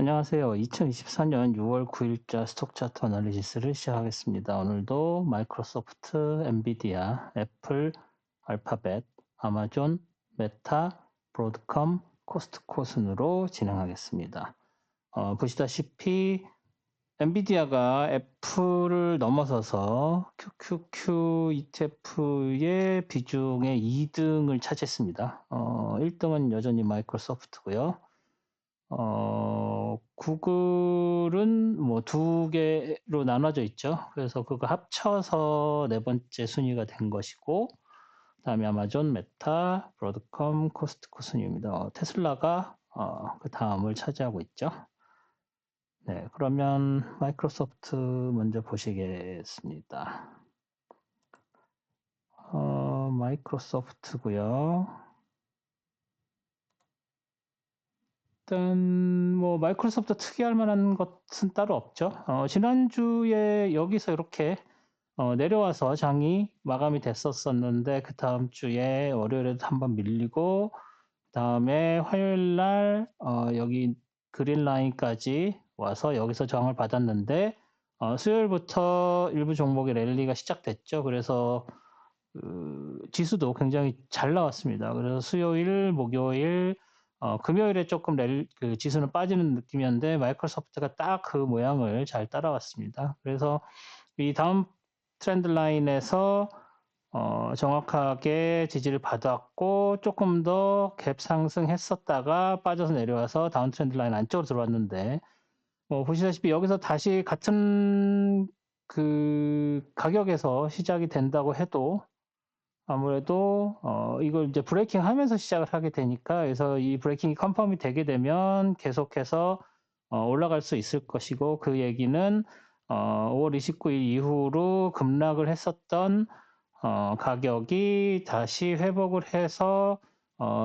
안녕하세요. 2024년 6월 9일자 스톡 차트 애널리시스를 시작하겠습니다. 오늘도 마이크로소프트, 엔비디아, 애플, 알파벳, 아마존, 메타, 브로드컴, 코스트코 순으로 진행하겠습니다. 보시다시피 엔비디아가 애플을 넘어서서 QQQ ETF의 비중의 2등을 차지했습니다. 1등은 여전히 마이크로소프트고요. 구글은 뭐 두 개로 나눠져 있죠. 그래서 그거 합쳐서 네 번째 순위가 된 것이고, 그다음에 아마존, 메타, 브로드컴, 코스트코 순위입니다. 테슬라가 그 다음을 차지하고 있죠. 네, 그러면 마이크로소프트 먼저 보시겠습니다. 마이크로소프트고요. 일단 뭐 마이크로소프트 특이할 만한 것은 따로 없죠. 지난주에 여기서 이렇게 내려와서 장이 마감이 됐었었는데 그다음 주에 월요일에도 한번 밀리고 그다음에 화요일 날 여기 그린 라인까지 와서 여기서 저항을 받았는데 수요일부터 일부 종목의 랠리가 시작됐죠. 그래서 그 지수도 굉장히 잘 나왔습니다. 그래서 수요일, 목요일, 금요일에 조금 그 지수는 빠지는 느낌이었는데 마이크로소프트가 딱 그 모양을 잘 따라왔습니다. 그래서 이 다음 트렌드 라인에서 정확하게 지지를 받았고 조금 더 갭 상승했었다가 빠져서 내려와서 다운 트렌드 라인 안쪽으로 들어왔는데 보시다시피 여기서 다시 같은 그 가격에서 시작이 된다고 해도 아무래도 이걸 이제 브레이킹 하면서 시작을 하게 되니까 그래서 이 브레이킹이 컨펌이 되게 되면 계속해서 올라갈 수 있을 것이고 그 얘기는 5월 29일 이후로 급락을 했었던 가격이 다시 회복을 해서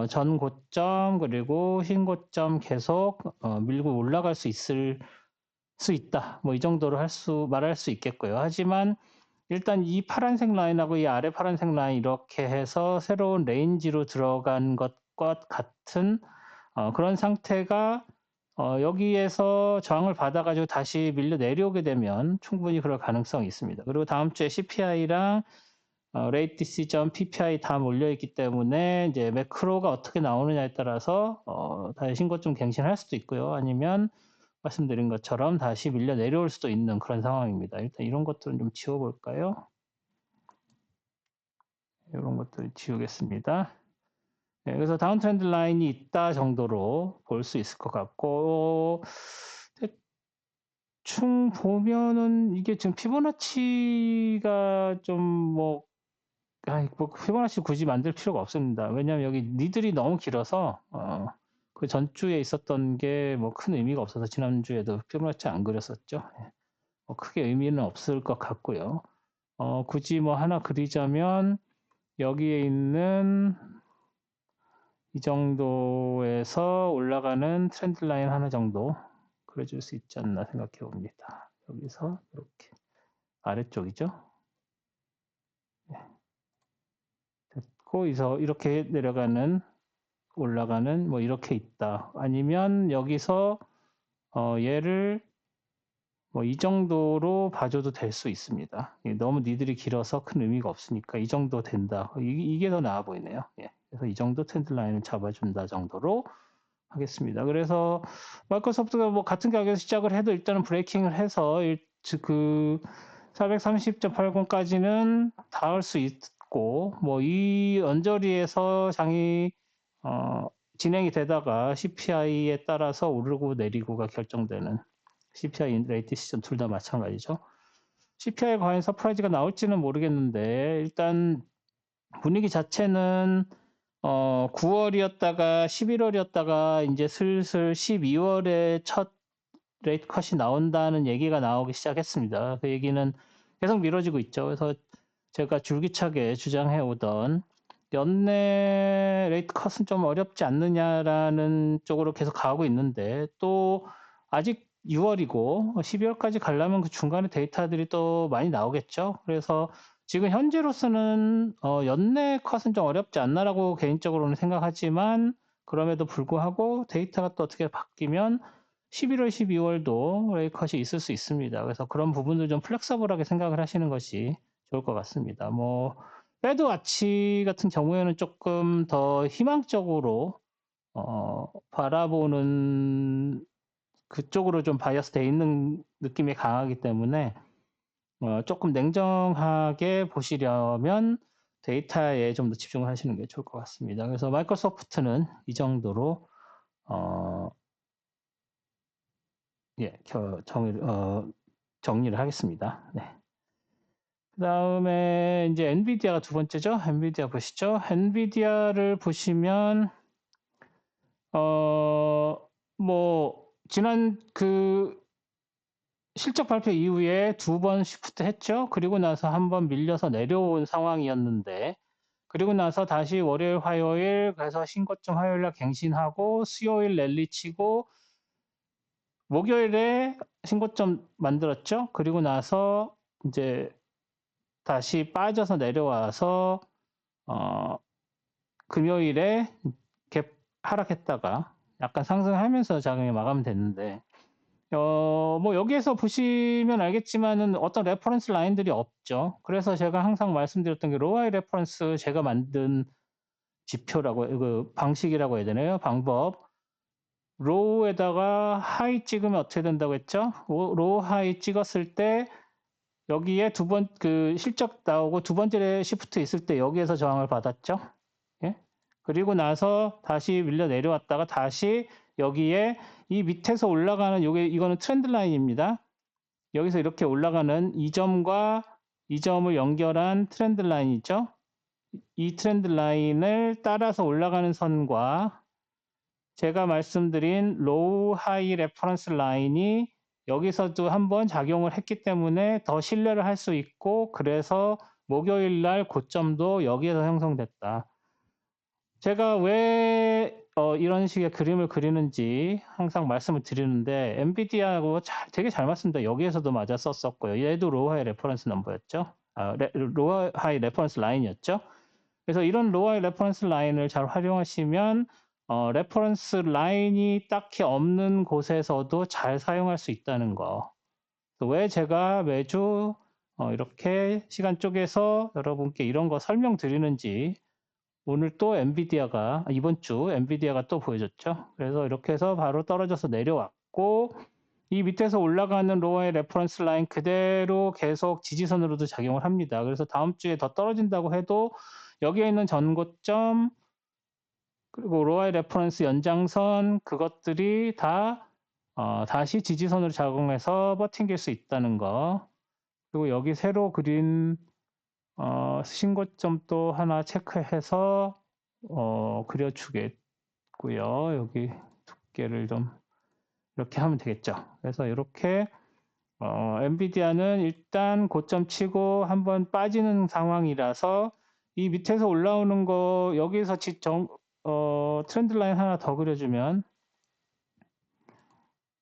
전 고점 그리고 신고점 계속 밀고 올라갈 수 있다. 뭐 이 정도로 말할 수 있겠고요. 하지만 일단 이 파란색 라인하고 이 아래 파란색 라인 이렇게 해서 새로운 레인지로 들어간 것과 같은 그런 상태가 여기에서 저항을 받아가지고 다시 밀려 내려오게 되면 충분히 그럴 가능성이 있습니다. 그리고 다음 주에 CPI랑 레이트 디시전, PPI 다 몰려있기 때문에 이제 매크로가 어떻게 나오느냐에 따라서 다시 신고점 갱신할 수도 있고요. 아니면 말씀드린 것처럼 다시 밀려 내려올 수도 있는 그런 상황입니다. 일단 이런 것들은 좀 지워볼까요? 이런 것들 지우겠습니다. 네, 그래서 다운 트렌드 라인이 있다 정도로 볼 수 있을 것 같고 대충 보면은 이게 지금 피보나치가 좀 피보나치 굳이 만들 필요가 없습니다. 왜냐하면 여기 니들이 너무 길어서 그 전주에 있었던 게 뭐 큰 의미가 없어서 지난주에도 피보나치 안 그렸었죠. 크게 의미는 없을 것 같고요. 굳이 뭐 하나 그리자면 여기에 있는 이 정도에서 올라가는 트렌드 라인 하나 정도 그려줄 수 있지 않나 생각해 봅니다. 여기서 이렇게 아래쪽이죠. 네. 됐고 이렇게 내려가는 올라가는 뭐 이렇게 있다. 아니면 여기서 얘를 뭐 이 정도로 봐줘도 될 수 있습니다. 너무 니들이 길어서 큰 의미가 없으니까 이 정도 된다. 이게 더 나아 보이네요. 예. 그래서 이 정도 트렌드 라인을 잡아준다 정도로 하겠습니다. 그래서 마이크로소프트가 뭐 같은 가격에서 시작을 해도 일단은 브레이킹을 해서 그 430.80까지는 닿을 수 있고 뭐 이 언저리에서 장이 진행이 되다가 CPI에 따라서 오르고 내리고가 결정되는 CPI 레이트 시점 둘 다 마찬가지죠. CPI에 과연 서프라이즈가 나올지는 모르겠는데 일단 분위기 자체는 9월이었다가 11월이었다가 이제 슬슬 12월에 첫 레이트 컷이 나온다는 얘기가 나오기 시작했습니다. 그 얘기는 계속 미뤄지고 있죠. 그래서 제가 줄기차게 주장해 오던 연내 레이트 컷은 좀 어렵지 않느냐라는 쪽으로 계속 가고 있는데 또 아직 6월이고 12월까지 가려면 그 중간에 데이터들이 또 많이 나오겠죠. 그래서 지금 현재로서는 연내 컷은 좀 어렵지 않나라고 개인적으로는 생각하지만 그럼에도 불구하고 데이터가 또 어떻게 바뀌면 11월, 12월도 레이 컷이 있을 수 있습니다. 그래서 그런 부분을 좀 플렉서블하게 생각을 하시는 것이 좋을 것 같습니다. 뭐 페드 와치 같은 경우에는 조금 더 희망적으로 바라보는 그쪽으로 좀 바이어스 돼 있는 느낌이 강하기 때문에 조금 냉정하게 보시려면 데이터에 좀 더 집중을 하시는 게 좋을 것 같습니다. 그래서 마이크로소프트는 이 정도로 예, 정리를 하겠습니다. 네. 그다음에 이제 엔비디아가 두 번째죠. 엔비디아 보시죠. 엔비디아를 보시면 뭐 지난 그 실적 발표 이후에 두 번 시프트 했죠. 그리고 나서 한 번 밀려서 내려온 상황이었는데 그리고 나서 다시 월요일, 화요일 그래서 신고점 화요일 날 갱신하고 수요일 랠리 치고 목요일에 신고점 만들었죠. 그리고 나서 이제 다시 빠져서 내려와서 금요일에 갭 하락했다가 약간 상승하면서 자금이 마감됐는데 뭐 여기에서 보시면 알겠지만은 어떤 레퍼런스 라인들이 없죠. 그래서 제가 항상 말씀드렸던 게 로아이 레퍼런스 제가 만든 지표라고 그 방식이라고 해야 되나요? 방법. 로우에다가 하이 찍으면 어떻게 된다고 했죠? 로우 하이 찍었을 때 여기에 두 번 그 실적 나오고 두 번째 시프트 있을 때 여기에서 저항을 받았죠. 예? 그리고 나서 다시 밀려 내려왔다가 다시 여기에 이 밑에서 올라가는 이거는 트렌드 라인입니다. 여기서 이렇게 올라가는 이 점과 이 점을 연결한 트렌드 라인이죠. 이 트렌드 라인을 따라서 올라가는 선과 제가 말씀드린 로우 하이 레퍼런스 라인이 여기서도 한번 작용을 했기 때문에 더 신뢰를 할 수 있고 그래서 목요일 날 고점도 여기에서 형성됐다. 제가 왜 이런 식의 그림을 그리는지 항상 말씀을 드리는데 엔비디아하고 되게 잘 맞습니다. 여기에서도 맞아 썼었고요. 얘도 로우 하이 레퍼런스 넘버였죠. 로우 하이 레퍼런스 라인이었죠. 그래서 이런 로우 하이 레퍼런스 라인을 잘 활용하시면 레퍼런스 라인이 딱히 없는 곳에서도 잘 사용할 수 있다는 거. 왜 제가 매주 이렇게 시간 쪼개서 여러분께 이런 거 설명드리는지 오늘 또 엔비디아가 이번 주 엔비디아가 또 보여줬죠. 그래서 이렇게 해서 바로 떨어져서 내려왔고 이 밑에서 올라가는 로어의 레퍼런스 라인 그대로 계속 지지선으로도 작용을 합니다. 그래서 다음 주에 더 떨어진다고 해도 여기에 있는 전고점 그리고 로어의 레퍼런스 연장선 그것들이 다 다시 지지선으로 작용해서 버팅길 수 있다는 거. 그리고 여기 새로 그린 신고점 또 하나 체크해서 그려주겠고요. 여기 두께를 좀 이렇게 하면 되겠죠. 그래서 이렇게 엔비디아는 일단 고점 치고 한번 빠지는 상황이라서 이 밑에서 올라오는 거 여기서 트렌드 라인 하나 더 그려주면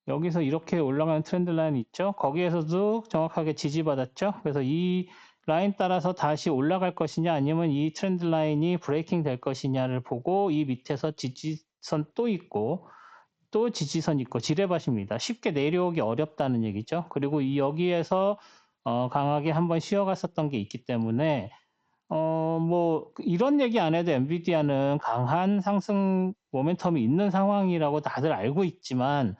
여기서 이렇게 올라가는 트렌드 라인 있죠. 거기에서도 정확하게 지지받았죠. 그래서 이 라인 따라서 다시 올라갈 것이냐 아니면 이 트렌드 라인이 브레이킹 될 것이냐를 보고 이 밑에서 지지선 또 있고 또 지지선 있고 지뢰밭입니다. 쉽게 내려오기 어렵다는 얘기죠. 그리고 여기에서 강하게 한번 쉬어갔었던 게 있기 때문에 뭐 이런 얘기 안 해도 엔비디아는 강한 상승 모멘텀이 있는 상황이라고 다들 알고 있지만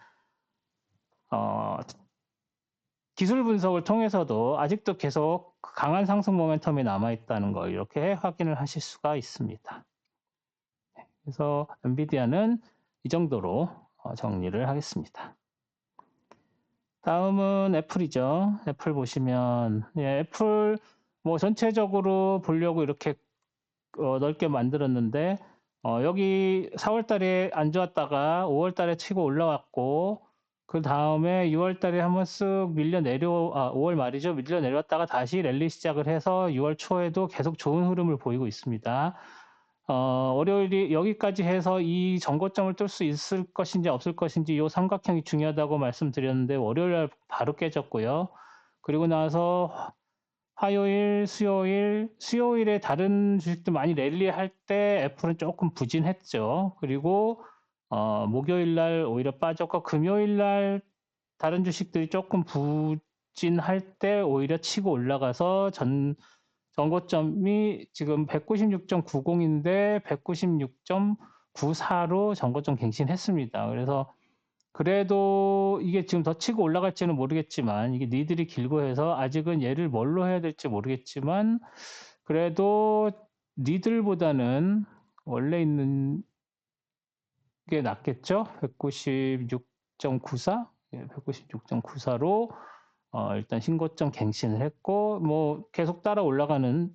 기술 분석을 통해서도 아직도 계속 강한 상승 모멘텀이 남아있다는 걸 이렇게 확인을 하실 수가 있습니다. 그래서 엔비디아는 이 정도로 정리를 하겠습니다. 다음은 애플이죠. 애플 보시면 애플 뭐 전체적으로 보려고 이렇게 넓게 만들었는데 여기 4월 달에 안 좋았다가 5월 달에 치고 올라왔고 그 다음에 6월 달에 한번 쓱 5월 말이죠. 밀려 내려왔다가 다시 랠리 시작을 해서 6월 초에도 계속 좋은 흐름을 보이고 있습니다. 월요일이 여기까지 해서 이 전고점을 뚫을 수 있을 것인지 없을 것인지 이 삼각형이 중요하다고 말씀드렸는데 월요일 날 바로 깨졌고요. 그리고 나서 화요일, 수요일에 다른 주식도 많이 랠리할 때 애플은 조금 부진했죠. 그리고 목요일 날 오히려 빠졌고 금요일 날 다른 주식들이 조금 부진할 때 오히려 치고 올라가서 전고점이 지금 196.90인데 196.94로 전고점 갱신했습니다. 그래서 그래도 이게 지금 더 치고 올라갈지는 모르겠지만 이게 니들이 길고 해서 아직은 얘를 뭘로 해야 될지 모르겠지만 그래도 니들보다는 원래 있는 게 낫겠죠? 196.94? 예, 196.94로 일단 신고점 갱신을 했고 뭐 계속 따라 올라가는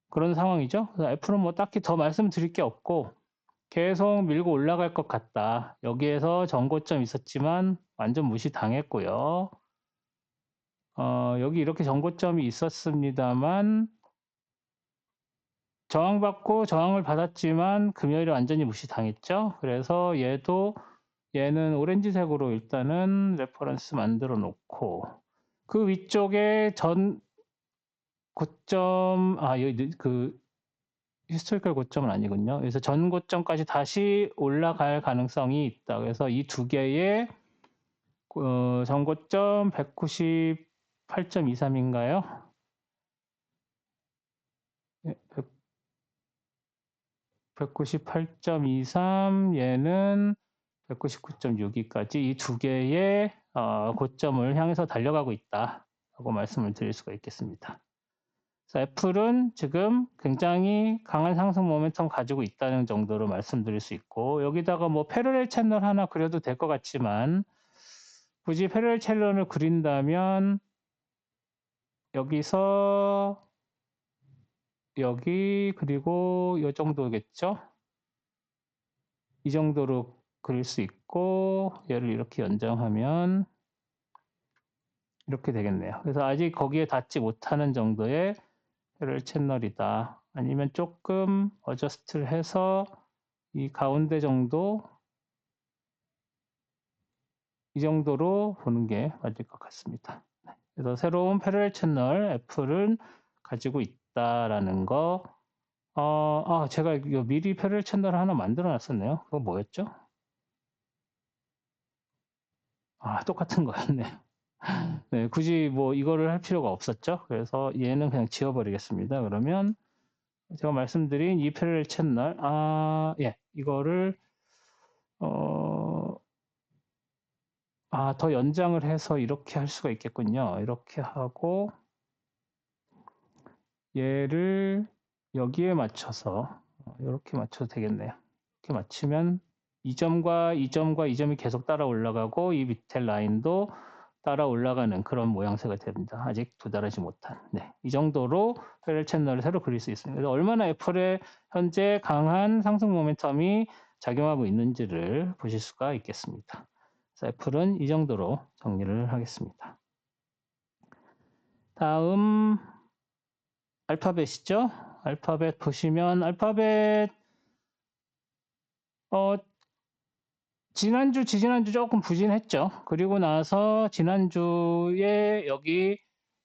그런 상황이죠. 그래서 애플은 뭐 딱히 더 말씀드릴 게 없고 계속 밀고 올라갈 것 같다. 여기에서 전고점 있었지만 완전 무시당했고요. 여기 이렇게 전고점이 있었습니다만 저항받고 저항을 받았지만 금요일에 완전히 무시당했죠. 그래서 얘는 오렌지색으로 일단은 레퍼런스 만들어 놓고 그 위쪽에 전 고점 여기 그 히스토리컬 고점은 아니군요. 그래서 전 고점까지 다시 올라갈 가능성이 있다. 그래서 이 두 개의 전 고점 198.23인가요? 198.23 얘는 199.62까지 이 두 개의 고점을 향해서 달려가고 있다라고 말씀을 드릴 수가 있겠습니다. 그래서 애플은 지금 굉장히 강한 상승 모멘텀 가지고 있다는 정도로 말씀드릴 수 있고 여기다가 뭐 패러렐 채널 하나 그려도 될 것 같지만 굳이 패러렐 채널을 그린다면 여기서 여기 그리고 이 정도겠죠? 이 정도로 그릴 수 있고 얘를 이렇게 연장하면 이렇게 되겠네요. 그래서 아직 거기에 닿지 못하는 정도의 패러렐 채널이다. 아니면 조금 어저스트를 해서 이 가운데 정도 이 정도로 보는 게 맞을 것 같습니다. 그래서 새로운 패러렐 채널 애플은 가지고 있다라는 거. 제가 미리 패러렐 채널 하나 만들어 놨었네요. 그거 뭐였죠? 똑같은 거였네요. 네, 굳이 뭐 이거를 할 필요가 없었죠. 그래서 얘는 그냥 지워버리겠습니다. 그러면 제가 말씀드린 이 패러렐 채널, 예, 이거를 더 연장을 해서 이렇게 할 수가 있겠군요. 이렇게 하고 얘를 여기에 맞춰서 이렇게 맞춰도 되겠네요. 이렇게 맞추면 이 점과 이 점과 이 점이 계속 따라 올라가고 이 밑에 라인도 따라 올라가는 그런 모양새가 됩니다. 아직 도달하지 못한. 네, 이 정도로 패러렐 채널을 새로 그릴 수 있습니다. 그래서 얼마나 애플의 현재 강한 상승 모멘텀이 작용하고 있는지를 보실 수가 있겠습니다. 그래서 애플은 이 정도로 정리를 하겠습니다. 다음 알파벳이죠. 알파벳 보시면 알파벳 지난주, 지지난주 조금 부진했죠. 그리고 나서 지난주에 여기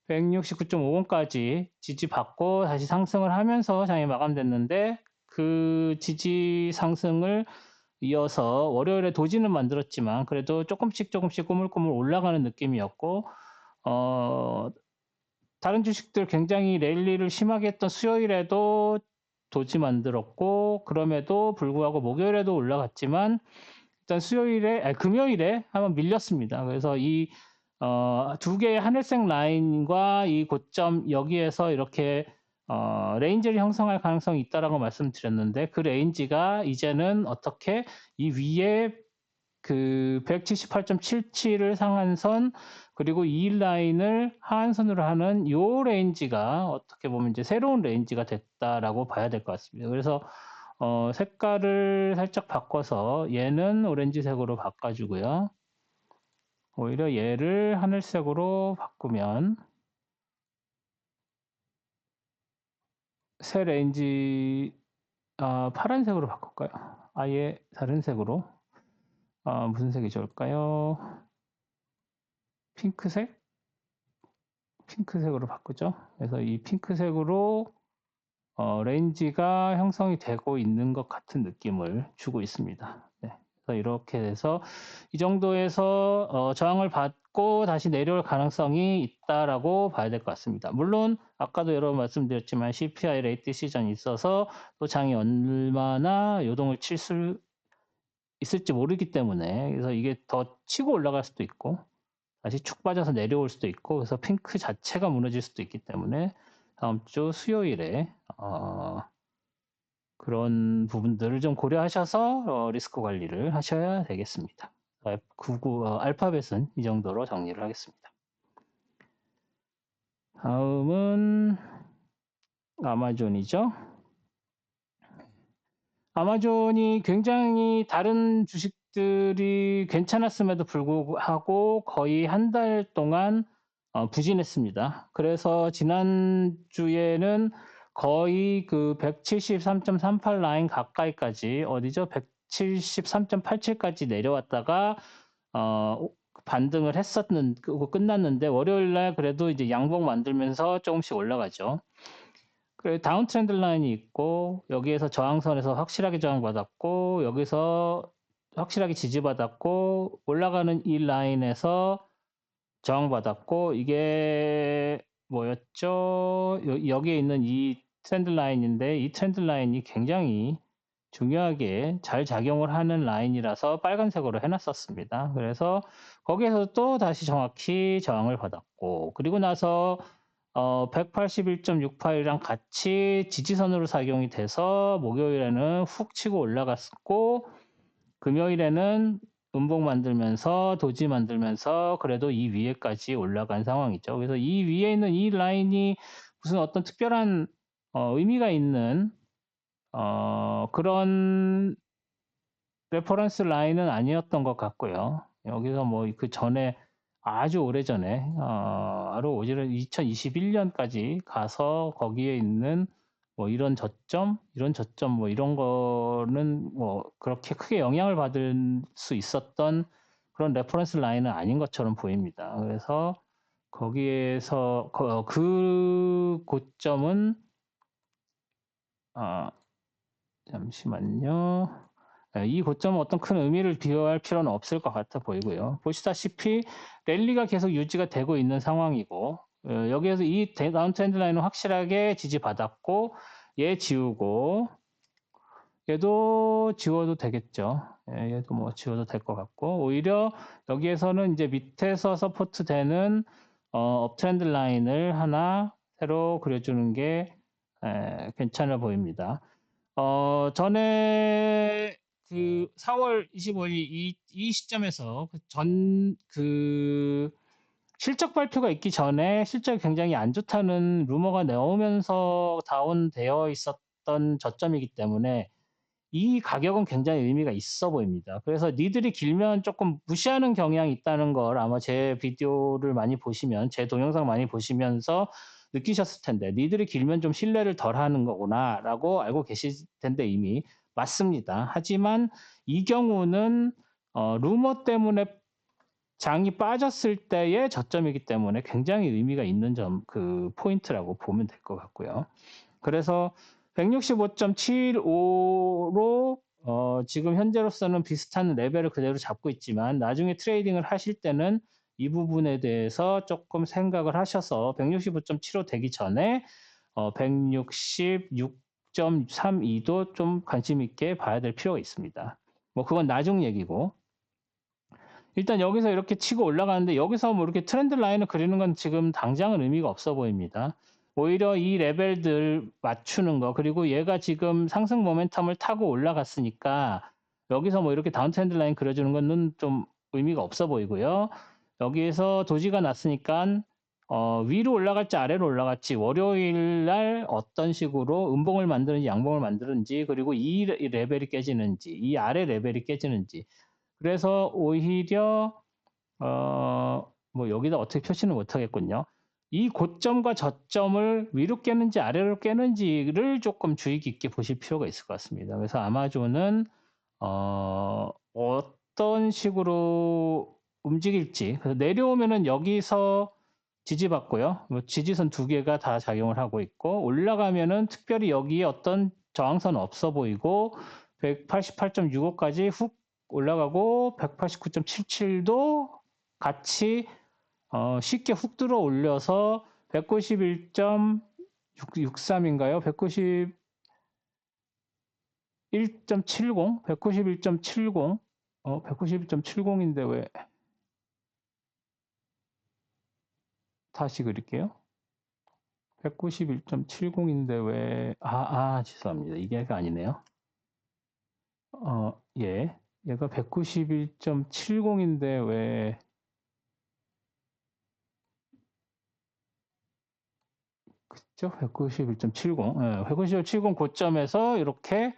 169.50까지 지지받고 다시 상승을 하면서 장이 마감됐는데 그 지지 상승을 이어서 월요일에 도지는 만들었지만 그래도 조금씩 꾸물꾸물 올라가는 느낌이었고 다른 주식들 굉장히 랠리를 심하게 했던 수요일에도 도지 만들었고 그럼에도 불구하고 목요일에도 올라갔지만 일단 금요일에 한번 밀렸습니다. 그래서 이 두 개의 하늘색 라인과 이 고점 여기에서 이렇게 레인지를 형성할 가능성이 있다라고 말씀드렸는데 그 레인지가 이제는 어떻게 이 위에 그 178.77을 상한선 그리고 이 라인을 하한선으로 하는 요 레인지가 어떻게 보면 이제 새로운 레인지가 됐다라고 봐야 될 것 같습니다. 그래서 색깔을 살짝 바꿔서 얘는 오렌지색으로 바꿔주고요. 오히려 얘를 하늘색으로 바꾸면 새 레인지 파란색으로 바꿀까요? 아예 다른 색으로 무슨 색이 좋을까요? 핑크색? 핑크색으로 바꾸죠. 그래서 이 핑크색으로 레인지가 형성이 되고 있는 것 같은 느낌을 주고 있습니다. 네. 그래서 이렇게 돼서 이 정도에서 저항을 받고 다시 내려올 가능성이 있다라고 봐야 될 것 같습니다. 물론 아까도 여러 번 말씀드렸지만 CPI 레이트 시전이 있어서 또 장이 얼마나 요동을 칠 수 있을지 모르기 때문에, 그래서 이게 더 치고 올라갈 수도 있고 다시 축 빠져서 내려올 수도 있고, 그래서 핑크 자체가 무너질 수도 있기 때문에 다음 주 수요일에 그런 부분들을 좀 고려하셔서 리스크 관리를 하셔야 되겠습니다. 알파벳은 이 정도로 정리를 하겠습니다. 다음은 아마존이죠. 아마존이 굉장히 다른 주식들이 괜찮았음에도 불구하고 거의 한 달 동안 부진했습니다. 그래서 지난주에는 거의 그 173.38 라인 가까이까지, 어디죠? 173.87까지 내려왔다가 반등을 했었는데 끝났는데, 월요일 날 그래도 이제 양봉 만들면서 조금씩 올라가죠. 그 다운 트렌드 라인이 있고, 여기에서 저항선에서 확실하게 저항받았고, 여기서 확실하게 지지받았고, 올라가는 이 라인에서 저항받았고, 이게 뭐였죠? 여기에 있는 이 트렌드 라인인데, 이 트렌드 라인이 굉장히 중요하게 잘 작용을 하는 라인이라서 빨간색으로 해놨었습니다. 그래서 거기에서 또 다시 정확히 저항을 받았고, 그리고 나서 181.68이랑 같이 지지선으로 작용이 돼서 목요일에는 훅 치고 올라갔고, 금요일에는 음봉 만들면서 도지 만들면서 그래도 이 위에까지 올라간 상황이죠. 그래서 이 위에 있는 이 라인이 무슨 어떤 특별한 의미가 있는 그런 레퍼런스 라인은 아니었던 것 같고요. 여기서 뭐 그 전에 아주 오래전에 바로 오지는 2021년까지 가서 거기에 있는 뭐 이런 저점 뭐 이런 거는 뭐 그렇게 크게 영향을 받을 수 있었던 그런 레퍼런스 라인은 아닌 것처럼 보입니다. 그래서 거기에서 그 고점은 잠시만요. 이 고점은 어떤 큰 의미를 비교할 필요는 없을 것 같아 보이고요. 보시다시피 랠리가 계속 유지가 되고 있는 상황이고, 여기에서 이 다운 트렌드 라인은 확실하게 지지받았고, 얘 지우고, 얘도 지워도 되겠죠. 얘도 뭐 지워도 될 것 같고, 오히려 여기에서는 이제 밑에서 서포트 되는 업트렌드 라인을 하나 새로 그려주는 게 괜찮아 보입니다. 전에 그 4월 25일 이 시점에서 그 실적 발표가 있기 전에 실적이 굉장히 안 좋다는 루머가 나오면서 다운되어 있었던 저점이기 때문에 이 가격은 굉장히 의미가 있어 보입니다. 그래서 니들이 길면 조금 무시하는 경향이 있다는 걸 아마 제 비디오를 많이 보시면, 제 동영상 많이 보시면서 느끼셨을 텐데, 니들이 길면 좀 신뢰를 덜 하는 거구나 라고 알고 계실 텐데 이미 맞습니다. 하지만 이 경우는 루머 때문에 장이 빠졌을 때의 저점이기 때문에 굉장히 의미가 있는 그 포인트라고 보면 될 것 같고요. 그래서 165.75로 지금 현재로서는 비슷한 레벨을 그대로 잡고 있지만, 나중에 트레이딩을 하실 때는 이 부분에 대해서 조금 생각을 하셔서 165.75 되기 전에 166.32도 좀 관심 있게 봐야 될 필요가 있습니다. 뭐 그건 나중 얘기고, 일단 여기서 이렇게 치고 올라가는데, 여기서 뭐 이렇게 트렌드 라인을 그리는 건 지금 당장은 의미가 없어 보입니다. 오히려 이 레벨들 맞추는 거, 그리고 얘가 지금 상승 모멘텀을 타고 올라갔으니까 여기서 뭐 이렇게 다운 트렌드 라인 그려주는 거는 좀 의미가 없어 보이고요. 여기에서 도지가 났으니까 위로 올라갈지 아래로 올라갈지, 월요일 날 어떤 식으로 음봉을 만드는지 양봉을 만드는지, 그리고 이 레벨이 깨지는지, 이 아래 레벨이 깨지는지, 그래서 오히려 뭐 여기다 어떻게 표시는 못하겠군요. 이 고점과 저점을 위로 깨는지 아래로 깨는지를 조금 주의 깊게 보실 필요가 있을 것 같습니다. 그래서 아마존은 어떤 식으로 움직일지, 그래서 내려오면은 여기서 지지받고요. 뭐 지지선 두 개가 다 작용을 하고 있고, 올라가면은 특별히 여기에 어떤 저항선 없어 보이고 188.65까지 훅 올라가고 189.77도 같이 쉽게 훅 들어 올려서 191.63인가요? 191.70? 191.70? 191.70인데 왜 다시 그릴게요. 191.70인데 왜 죄송합니다. 이게 아니네요. 예. 얘가 191.70인데 왜 그죠? 191.70. 예, 191.70 고점에서 이렇게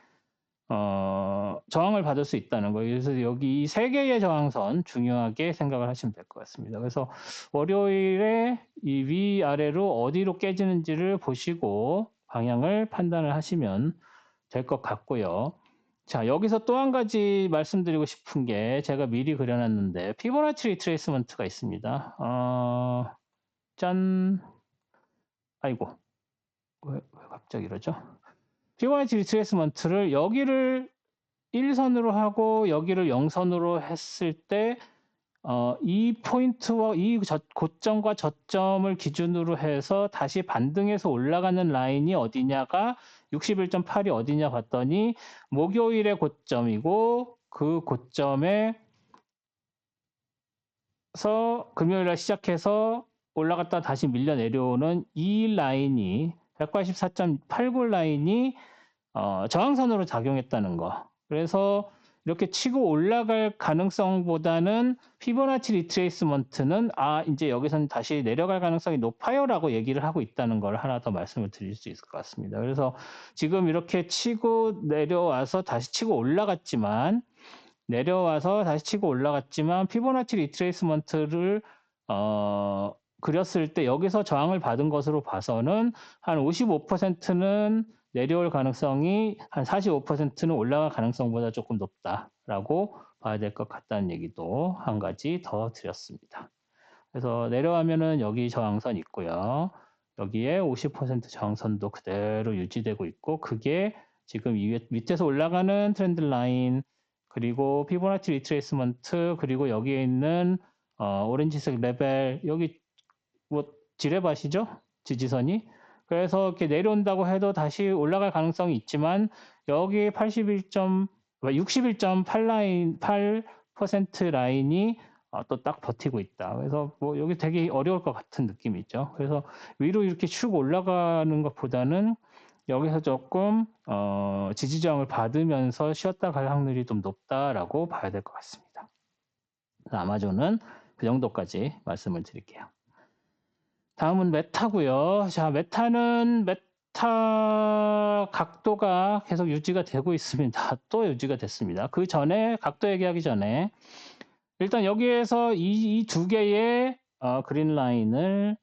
저항을 받을 수 있다는 거예요. 그래서 여기 이 세 개의 저항선 중요하게 생각을 하시면 될 것 같습니다. 그래서 월요일에 이 위아래로 어디로 깨지는지를 보시고 방향을 판단을 하시면 될 것 같고요. 자, 여기서 또 한 가지 말씀드리고 싶은 게 제가 미리 그려놨는데 피보나치 리트레이스먼트가 있습니다. 짠. 아이고. 왜 갑자기 이러죠? 피보나치 리트레이스먼트를 여기를 1선으로 하고 여기를 0선으로 했을 때 이 포인트와 이 고점과 저점을 기준으로 해서 다시 반등해서 올라가는 라인이 어디냐가 61.8이 어디냐 봤더니 목요일의 고점이고 그 고점에서 금요일날 시작해서 올라갔다 다시 밀려 내려오는 이 라인이 184.89 라인이 저항선으로 작용했다는 거. 그래서 이렇게 치고 올라갈 가능성보다는 피보나치 리트레이스먼트는 이제 여기서는 다시 내려갈 가능성이 높아요라고 얘기를 하고 있다는 걸 하나 더 말씀을 드릴 수 있을 것 같습니다. 그래서 지금 이렇게 치고 내려와서 다시 치고 올라갔지만 피보나치 리트레이스먼트를 그렸을 때 여기서 저항을 받은 것으로 봐서는 한 55%는 내려올 가능성이 한 45%는 올라갈 가능성보다 조금 높다라고 봐야 될 것 같다는 얘기도 한 가지 더 드렸습니다. 그래서 내려가면은 여기 저항선 있고요. 여기에 50% 저항선도 그대로 유지되고 있고 그게 지금 밑에서 올라가는 트렌드 라인 그리고 피보나치 리트레이스먼트 그리고 여기에 있는 오렌지색 레벨 여기 뭐 지뢰밭이죠? 지지선이. 그래서 이렇게 내려온다고 해도 다시 올라갈 가능성이 있지만 여기 61.8 라인, 8% 라인이 또 딱 버티고 있다. 그래서 뭐 여기 되게 어려울 것 같은 느낌이 있죠. 그래서 위로 이렇게 쭉 올라가는 것보다는 여기서 조금 지지저항을 받으면서 쉬었다 갈 확률이 좀 높다라고 봐야 될 것 같습니다. 아마존은 그 정도까지 말씀을 드릴게요. 다음은 메타고요. 자, 메타 각도가 계속 유지가 되고 있습니다. 또 유지가 됐습니다. 그 전에 각도 얘기하기 전에 일단 여기에서 이 두 개의 그린 라인을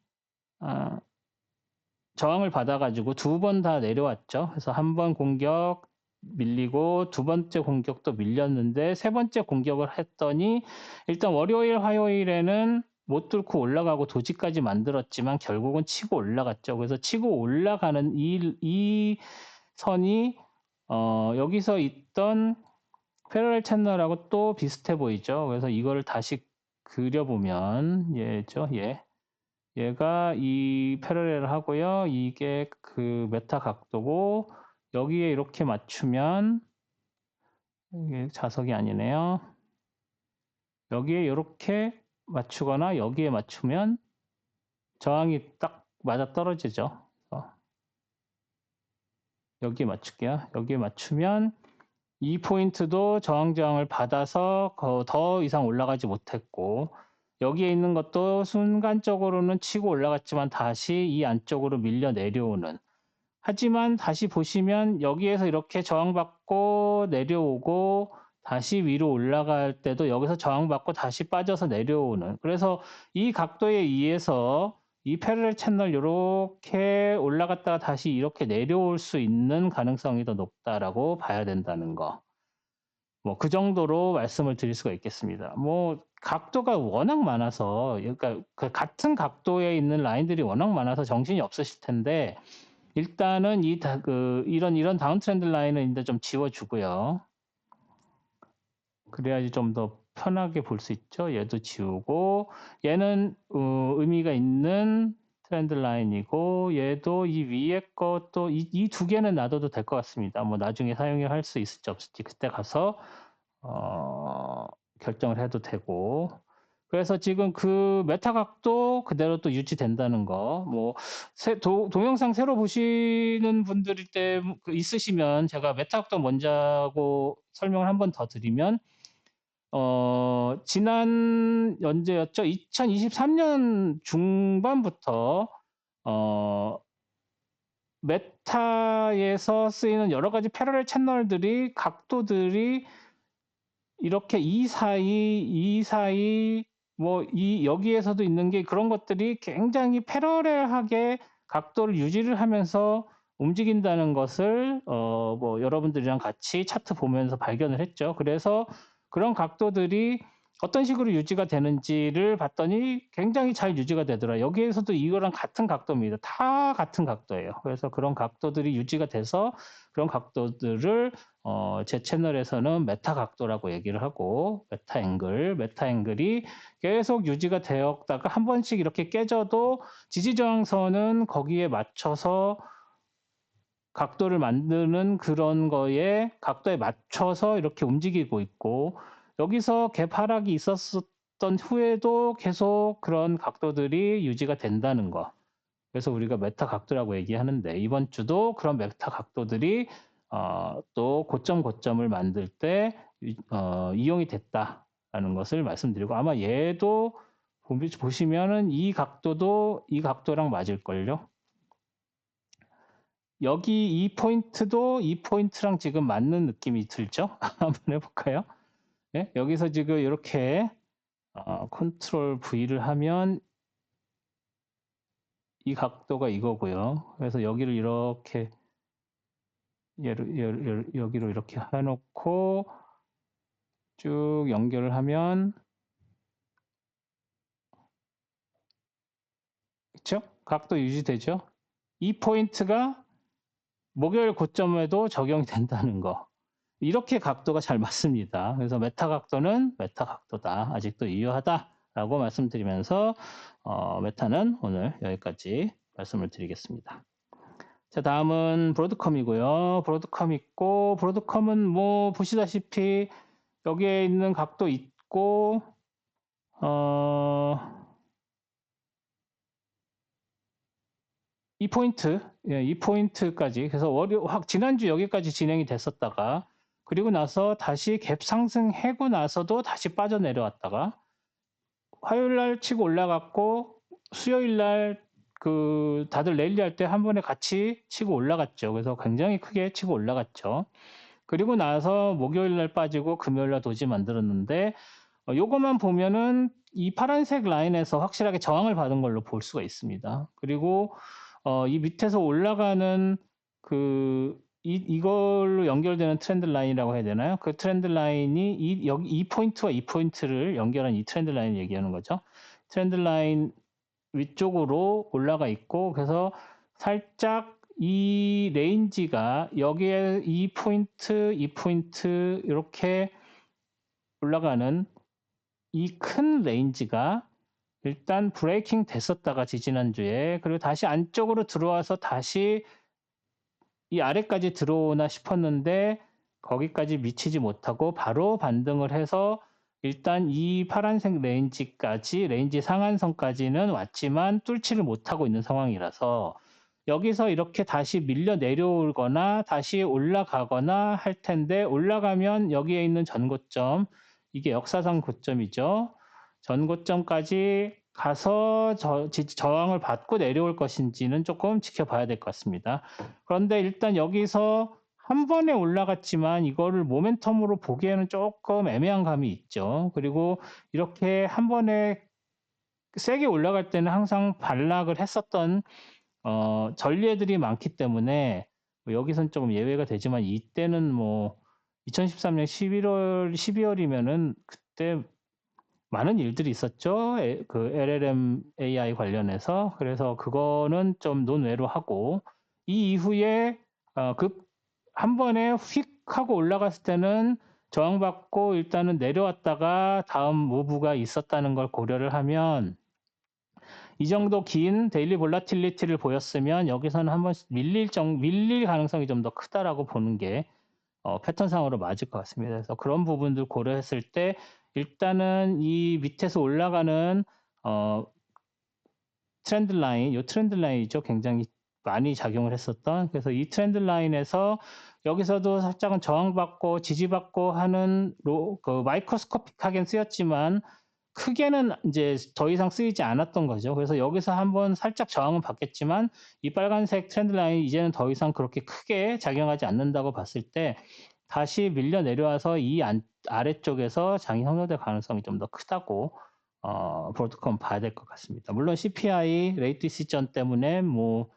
저항을 받아가지고 두 번 다 내려왔죠. 그래서 한 번 공격 밀리고 두 번째 공격도 밀렸는데 세 번째 공격을 했더니 일단 월요일, 화요일에는 못 뚫고 올라가고 도지까지 만들었지만 결국은 치고 올라갔죠. 그래서 치고 올라가는 이 선이 여기서 있던 패러렐 채널하고 또 비슷해 보이죠. 그래서 이거를 다시 그려보면 얘죠. 얘가 이 패러렐을 하고요. 이게 그 메타 각도고 여기에 이렇게 맞추면 이게 자석이 아니네요. 여기에 이렇게 맞추거나 여기에 맞추면 저항이 딱 맞아 떨어지죠. 여기에 맞출게요. 여기에 맞추면 이 포인트도 저항을 받아서 더 이상 올라가지 못했고 여기에 있는 것도 순간적으로는 치고 올라갔지만 다시 이 안쪽으로 밀려 내려오는 하지만 다시 보시면 여기에서 이렇게 저항받고 내려오고 다시 위로 올라갈 때도 여기서 저항받고 다시 빠져서 내려오는 그래서 이 각도에 의해서 이 패러렐 채널 이렇게 올라갔다가 다시 이렇게 내려올 수 있는 가능성이 더 높다라고 봐야 된다는 거. 뭐 그 정도로 말씀을 드릴 수가 있겠습니다. 뭐 각도가 워낙 많아서 그러니까 그 같은 각도에 있는 라인들이 워낙 많아서 정신이 없으실 텐데 일단은 이런 다운 트렌드 라인은 이제 좀 지워주고요. 그래야지 좀 더 편하게 볼 수 있죠. 얘도 지우고 얘는 의미가 있는 트렌드 라인이고 얘도 이 위에 것도 이 두 개는 놔둬도 될 것 같습니다. 뭐 나중에 사용할 수 있을지 없을지 그때 가서 결정을 해도 되고. 그래서 지금 그 메타 각도 그대로 또 유지된다는 거. 뭐 동영상 새로 보시는 분들일 때 있으시면 제가 메타 각도 먼저 하고 설명을 한 번 더 드리면 지난 언제였죠? 2023년 중반부터 메타에서 쓰이는 여러 가지 패러렐 채널들이 각도들이 이렇게 이 사이 뭐 여기에서도 있는 게 그런 것들이 굉장히 패러렐하게 각도를 유지를 하면서 움직인다는 것을 뭐 여러분들이랑 같이 차트 보면서 발견을 했죠. 그래서 그런 각도들이 어떤 식으로 유지가 되는지를 봤더니 굉장히 잘 유지가 되더라고요. 여기에서도 이거랑 같은 각도입니다. 다 같은 각도예요. 그래서 그런 각도들이 유지가 돼서 그런 각도들을 제 채널에서는 메타 각도라고 얘기를 하고 메타 앵글이 계속 유지가 되었다가 한 번씩 이렇게 깨져도 지지저항선은 거기에 맞춰서 각도를 만드는 그런 거에 각도에 맞춰서 이렇게 움직이고 있고 여기서 갭 하락이 있었던 후에도 계속 그런 각도들이 유지가 된다는 거. 그래서 우리가 메타 각도라고 얘기하는데 이번 주도 그런 메타 각도들이 또 고점을 만들 때 이용이 됐다라는 것을 말씀드리고 아마 얘도 보시면은 이 각도도 이 각도랑 맞을걸요. 여기 이 포인트도 이 포인트랑 지금 맞는 느낌이 들죠? 한번 해볼까요? 네? 여기서 지금 이렇게 컨트롤 V를 하면 이 각도가 이거고요. 그래서 여기를 이렇게 여기로 이렇게 해놓고 쭉 연결을 하면 그렇죠? 각도 유지되죠? 이 포인트가 목요일 고점에도 적용이 된다는 거. 이렇게 각도가 잘 맞습니다. 그래서 메타 각도는 메타 각도다. 아직도 유효하다라고 말씀드리면서 메타는 오늘 여기까지 말씀을 드리겠습니다. 자, 다음은 브로드컴이고요. 브로드컴 있고 브로드컴은 뭐 보시다시피 여기에 있는 각도 있고 이 포인트, 이 포인트까지 그래서 지난주 여기까지 진행이 됐었다가 그리고 나서 다시 갭 상승하고 나서도 다시 빠져내려왔다가 화요일 날 치고 올라갔고 수요일 날 다들 랠리할 때 한 번에 같이 치고 올라갔죠. 그래서 굉장히 크게 치고 올라갔죠. 그리고 나서 목요일 날 빠지고 금요일 날 도지 만들었는데 요것만 보면은 이 파란색 라인에서 확실하게 저항을 받은 걸로 볼 수가 있습니다. 그리고 이 밑에서 올라가는 이걸로 연결되는 트렌드 라인이라고 해야 되나요? 그 트렌드 라인이 여기 이 포인트와 이 포인트를 연결한 이 트렌드 라인을 얘기하는 거죠. 트렌드 라인 위쪽으로 올라가 있고 그래서 살짝 이 레인지가 여기에 이 포인트 이렇게 올라가는 이 큰 레인지가 일단 브레이킹 됐었다가 지지난주에 그리고 다시 안쪽으로 들어와서 다시 이 아래까지 들어오나 싶었는데 거기까지 미치지 못하고 바로 반등을 해서 일단 이 파란색 레인지 상한선까지는 왔지만 뚫지를 못하고 있는 상황이라서 여기서 이렇게 다시 밀려 내려오거나 다시 올라가거나 할 텐데 올라가면 여기에 있는 전고점 이게 역사상 고점이죠. 전고점까지 가서 저항을 받고 내려올 것인지는 조금 지켜봐야 될 것 같습니다. 그런데 일단 여기서 한 번에 올라갔지만 이거를 모멘텀으로 보기에는 조금 애매한 감이 있죠. 그리고 이렇게 한 번에 세게 올라갈 때는 항상 반락을 했었던 전례들이 많기 때문에 여기선 조금 예외가 되지만 이때는 뭐 2013년 12월이면은 그때 많은 일들이 있었죠. 그 LLM AI 관련해서. 그래서 그거는 좀 논외로 하고 이 이후에 한 번에 휙 하고 올라갔을 때는 저항받고 일단은 내려왔다가 다음 무브가 있었다는 걸 고려를 하면 이 정도 긴 데일리 볼라틸리티를 보였으면 여기서는 한번 밀릴 가능성이 좀 더 크다라고 보는 게 패턴상으로 맞을 것 같습니다. 그래서 그런 부분들 고려했을 때 일단은 이 밑에서 올라가는 트렌드 라인, 요 트렌드 라인이죠. 굉장히 많이 작용을 했었던. 그래서 이 트렌드 라인에서 여기서도 살짝은 저항받고 지지받고 하는 그 마이크로스코픽하게 쓰였지만 크게는 이제 더 이상 쓰이지 않았던 거죠. 그래서 여기서 한번 살짝 저항은 받겠지만 이 빨간색 트렌드 라인이 이제는 더 이상 그렇게 크게 작용하지 않는다고 봤을 때 다시 밀려 내려와서 이 아래쪽에서 장이 형성될 가능성이 좀 더 크다고 브로드컴 봐야 될 것 같습니다. 물론 CPI 레이트 시전 때문에 뭐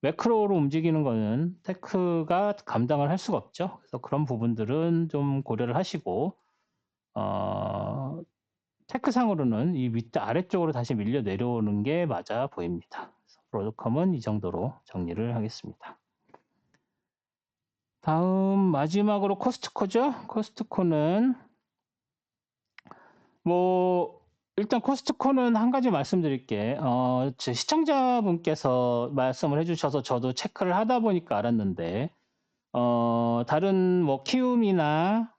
매크로로 움직이는 거는 테크가 감당을 할 수가 없죠. 그래서 그런 부분들은 좀 고려를 하시고 테크상으로는 이 밑에 아래쪽으로 다시 밀려 내려오는 게 맞아 보입니다. 브로드컴은 이 정도로 정리를 하겠습니다. 다음 마지막으로 코스트코죠. 코스트코는 뭐 일단 코스트코는 한 가지 말씀드릴게. 제 시청자분께서 말씀을 해주셔서 저도 체크를 하다 보니까 알았는데 다른 뭐 키움이나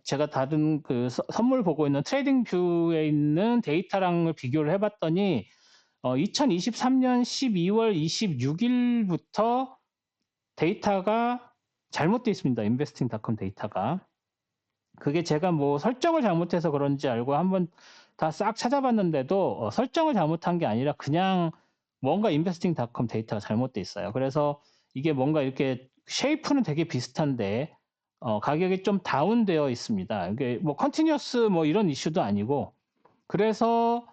제가 다른 그 선물 보고 있는 트레이딩 뷰에 있는 데이터랑을 비교를 해봤더니 2023년 12월 26일부터 데이터가 잘못되어 있습니다. 인베스팅닷컴 데이터가. 그게 제가 뭐 설정을 잘못해서 그런지 알고 한번 다 싹 찾아봤는데도 설정을 잘못한 게 아니라 그냥 뭔가 인베스팅닷컴 데이터가 잘못돼 있어요. 그래서 이게 뭔가 이렇게 쉐이프는 되게 비슷한데 가격이 좀 다운되어 있습니다. 이게 뭐 컨티뉴어스 뭐 이런 이슈도 아니고 그래서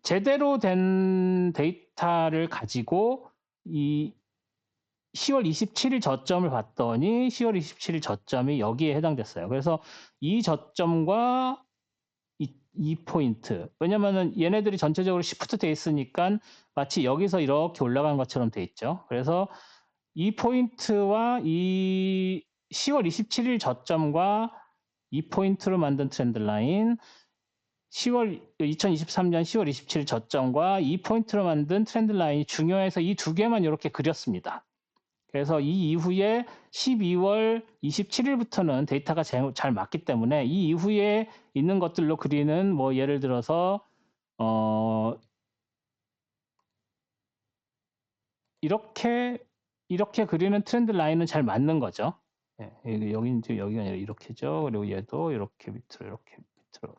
제대로 된 데이터를 가지고 이 10월 27일 저점을 봤더니 10월 27일 저점이 여기에 해당됐어요. 그래서 이 저점과 이 포인트. 왜냐면은 얘네들이 전체적으로 시프트 돼 있으니까 마치 여기서 이렇게 올라간 것처럼 돼 있죠. 그래서 이 포인트와 이 10월 27일 저점과 이 포인트로 만든 트렌드 라인, 2023년 10월 27일 저점과 이 포인트로 만든 트렌드 라인이 중요해서 이 두 개만 이렇게 그렸습니다. 그래서 이 이후에 12월 27일부터는 데이터가 잘 맞기 때문에 이 이후에 있는 것들로 그리는 뭐 예를 들어서 이렇게 그리는 트렌드 라인은 잘 맞는 거죠. 예, 여기가 아니라 이렇게죠. 그리고 얘도 이렇게 밑으로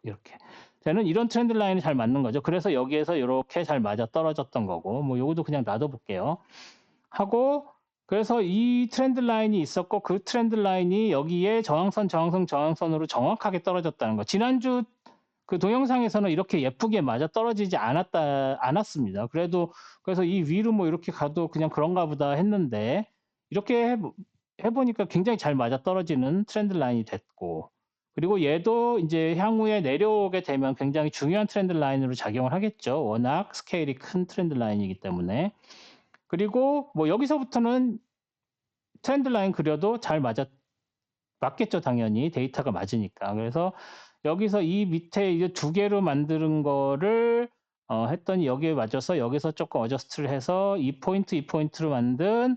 이렇게 되는 이런 트렌드 라인이 잘 맞는 거죠. 그래서 여기에서 이렇게 잘 맞아 떨어졌던 거고 뭐 요것도 그냥 놔둬볼게요. 하고 그래서 이 트렌드 라인이 있었고 그 트렌드 라인이 여기에 저항선으로 정확하게 떨어졌다는 거. 지난주 그 동영상에서는 이렇게 예쁘게 맞아 떨어지지 않았습니다. 그래서 이 위로 뭐 이렇게 가도 그냥 그런가 보다 했는데 이렇게 해보니까 굉장히 잘 맞아 떨어지는 트렌드 라인이 됐고 그리고 얘도 이제 향후에 내려오게 되면 굉장히 중요한 트렌드 라인으로 작용을 하겠죠. 워낙 스케일이 큰 트렌드 라인이기 때문에. 그리고 뭐 여기서부터는 트렌드 라인 그려도 잘 맞겠죠. 당연히 데이터가 맞으니까. 그래서 여기서 이 밑에 이제 두 개로 만드는 거를 했더니 여기에 맞아서 여기서 조금 어저스트를 해서 이 포인트로 만든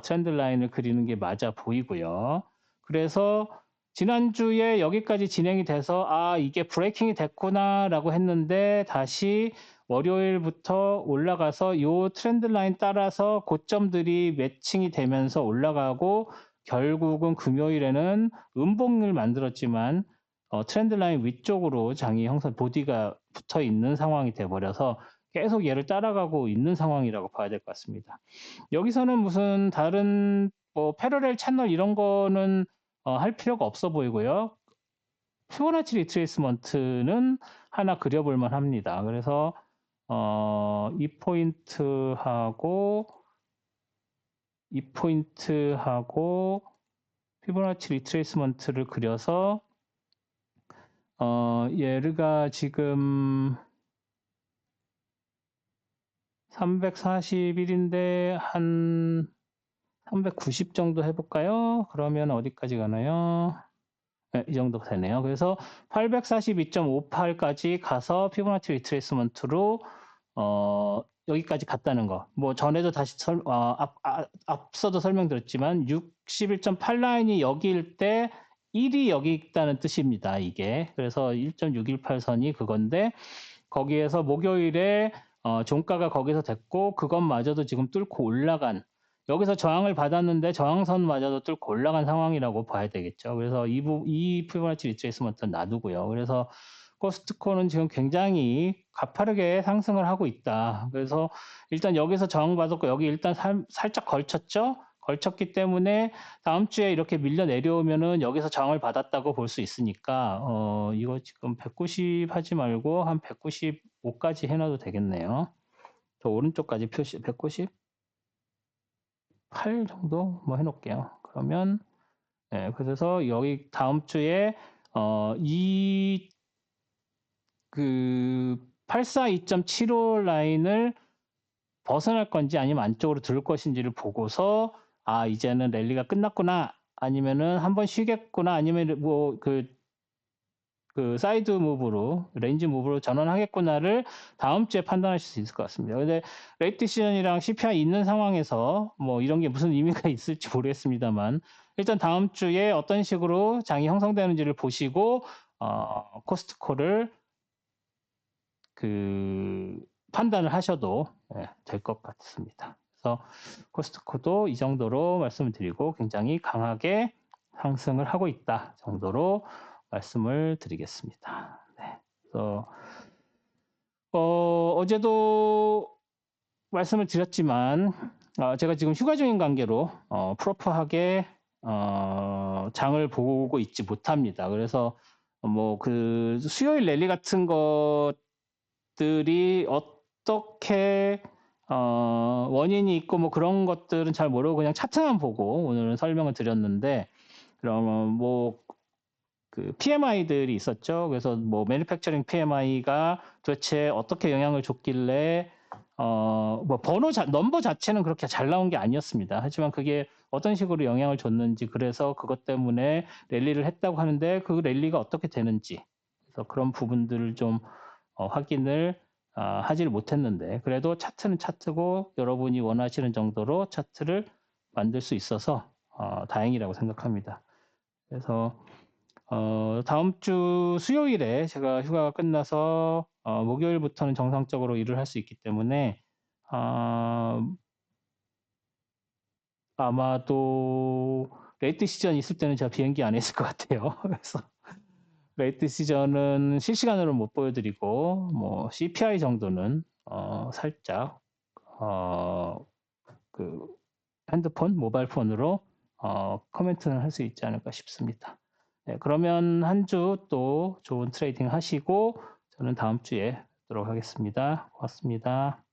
트렌드 라인을 그리는 게 맞아 보이고요. 그래서 지난주에 여기까지 진행이 돼서 이게 브레이킹이 됐구나라고 했는데 다시 월요일부터 올라가서 이 트렌드 라인 따라서 고점들이 매칭이 되면서 올라가고 결국은 금요일에는 음봉을 만들었지만 트렌드 라인 위쪽으로 장이 형성 보디가 붙어 있는 상황이 돼 버려서 계속 얘를 따라가고 있는 상황이라고 봐야 될 것 같습니다. 여기서는 무슨 다른 뭐 패러렐 채널 이런 거는 할 필요가 없어 보이고요. 피보나치 리트레이스먼트는 하나 그려볼 만합니다. 그래서 이 포인트하고 피보나치 리트레이스먼트를 그려서 얘가 지금 341인데 한 390 정도 해볼까요? 그러면 어디까지 가나요? 네, 이 정도 되네요. 그래서 842.58까지 가서 피보나치 리트레이스먼트로 여기까지 갔다는 거. 뭐 전에도 다시 앞서도 설명드렸지만 61.8 라인이 여기일 때 1이 여기 있다는 뜻입니다. 이게. 그래서 1.618선이 그건데 거기에서 목요일에 종가가 거기서 됐고 그것마저도 지금 뚫고 올라간 여기서 저항을 받았는데 저항선마저도 뚫고 올라간 상황이라고 봐야 되겠죠. 그래서 이 피보나치 리트레이스먼트는 놔두고요. 그래서 코스트코는 지금 굉장히 가파르게 상승을 하고 있다. 그래서 일단 여기서 저항받았고 여기 일단 살짝 걸쳤죠. 걸쳤기 때문에 다음 주에 이렇게 밀려 내려오면은 여기서 저항을 받았다고 볼 수 있으니까 이거 지금 190 하지 말고 한 195까지 해놔도 되겠네요. 저 오른쪽까지 표시 198 정도 뭐 해놓을게요. 그러면 네, 그래서 여기 다음 주에 이 그 842.75 라인을 벗어날 건지 아니면 안쪽으로 들을 것인지를 보고서 아 이제는 랠리가 끝났구나 아니면은 한번 쉬겠구나 아니면 뭐 그 사이드 무브로 레인지 무브로 전환하겠구나를 다음 주에 판단하실 수 있을 것 같습니다. 근데 레이트 시즌이랑 CPI 있는 상황에서 뭐 이런 게 무슨 의미가 있을지 모르겠습니다만 일단 다음 주에 어떤 식으로 장이 형성되는지를 보시고 코스트코를 그 판단을 하셔도 될 것 같습니다. 그래서 코스트코도 이 정도로 말씀을 드리고 굉장히 강하게 상승을 하고 있다 정도로 말씀을 드리겠습니다. 네. 그래서 어제도 말씀을 드렸지만 제가 지금 휴가 중인 관계로 프로퍼하게 장을 보고 있지 못합니다. 그래서 뭐 그 수요일 랠리 같은 것들이 어떻게 원인이 있고 뭐 그런 것들은 잘 모르고 그냥 차트만 보고 오늘은 설명을 드렸는데 그러면 뭐 그 PMI들이 있었죠. 그래서 뭐 매니팩처링 PMI가 도대체 어떻게 영향을 줬길래 뭐 넘버 자체는 그렇게 잘 나온 게 아니었습니다. 하지만 그게 어떤 식으로 영향을 줬는지 그래서 그것 때문에 랠리를 했다고 하는데 그 랠리가 어떻게 되는지 그래서 그런 부분들을 좀 확인을 하지를 못했는데 그래도 차트는 차트고 여러분이 원하시는 정도로 차트를 만들 수 있어서 다행이라고 생각합니다. 그래서 다음 주 수요일에 제가 휴가가 끝나서 목요일부터는 정상적으로 일을 할 수 있기 때문에 아마도 레이트 시즌 있을 때는 제가 비행기 안에 있을 것 같아요. 그래서 레이트 시즌은 실시간으로 못 보여드리고 뭐 CPI 정도는 살짝 그 핸드폰, 모바일 폰으로 코멘트는 할 수 있지 않을까 싶습니다. 네, 그러면 한 주 또 좋은 트레이딩 하시고 저는 다음 주에 뵙도록 하겠습니다. 고맙습니다.